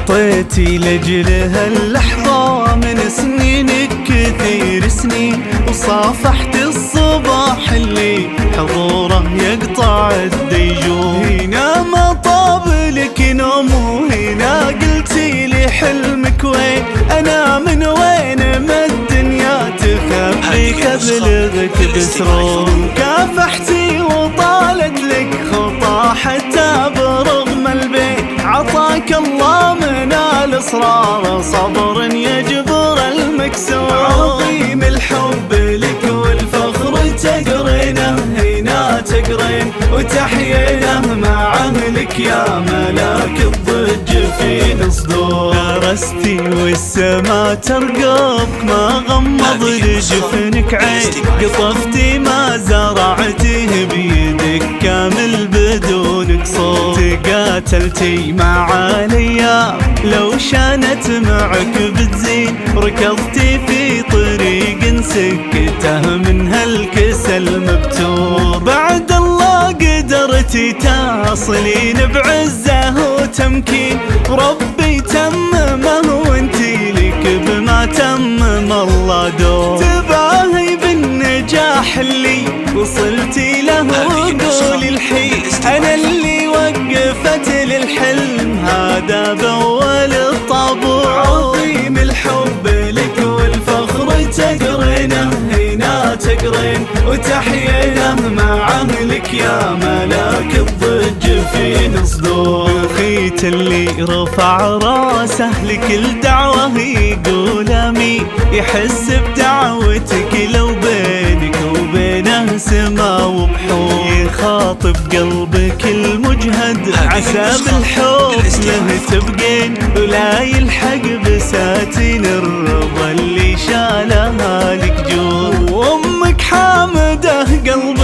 خطيتي لجلها اللحظة من سنينك كثير سنين، وصافحت الصباح اللي حضوره يقطع الديجون. هنا ما طاب لك نوم وهنا قلتي لي حلمك وين، أنا من وين ما الدنيا تخبيك أبلغك بسرور. كافحتي وطالت لك خطى حتى برغم البيت، عطاك الله من الأسرار صبر يجبر المكسور. عظيم الحب لك والفخر تقرينه هنا تقرين، وتحيينه مع أهلك يا ملاك الضج في الصدور. درستي والسما ترقبك ما غمض لجفنك عين، قطفتي ما زرعتيه بيدك كامل بدون قصور. تقاتلتي مع الايام لو شانت معك بتزين، ركضتي في طريق سكته من هالكسل مبتور. بعد الله قدرتي تصلين بعزه وتمكين، ربي تممه وانتي لك بما تمم الله دور. تباهي بالنجاح اللي وصلتي له وقولي الحين، انا اللي وقفت للحلم هذا بأول الطابور. عظيم الحب لك والفخر تقرينه هنا تقرين، وتحيينه مع أهلك يا ملاك الضج في صدور. الخيت اللي رفع راسه لكل دعوة يقول امين، يحس بدعوتك لو بينك وبينه سما وبحور. يخاطب قلبك المجهد عسى بالحب له تبقين، ولا يلحق بساتين الرضا اللي شالها لك جور. وامك حامده قلب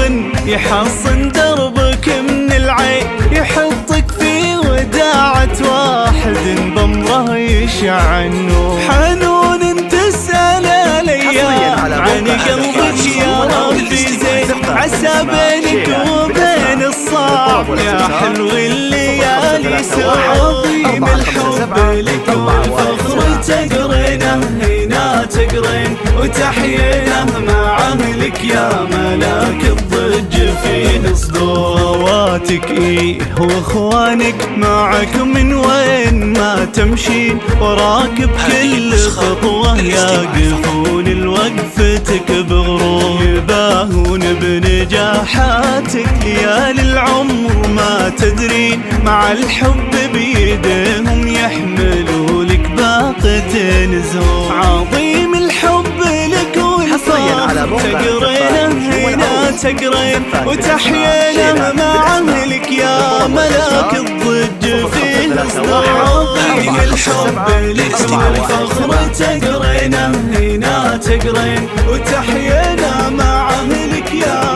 يحصن دربك من العين، يحطك في وداعة واحد بمره يشع النور. حنون تسأل الايام عن قلبك يا ربي زين، عسى بينك وبين الصعب يا حلو الليالي سوا. عظيم الحب لك والفخر تقرينه هنا تقرين، وتحيينه مع أهلك يا ملاك الضج في صدور. خواتك ايه واخوانك معك من وين ما تمشين، وراك بكل خطوة يقفون لوقفتك بغرور. يباهون بنجاحاتك يا للعمر ما تدرين، مع الحب بيدهم يحملوا لك باقة زهور. عظيم الحب لك والفخر تقرينه هنا تقرين، وتحيينه مع أهلك يا ملاك الضج في صدور. عظيم الحب لك والفخر تقرينه هنا تقرين، وتحيينه مع أهلك يا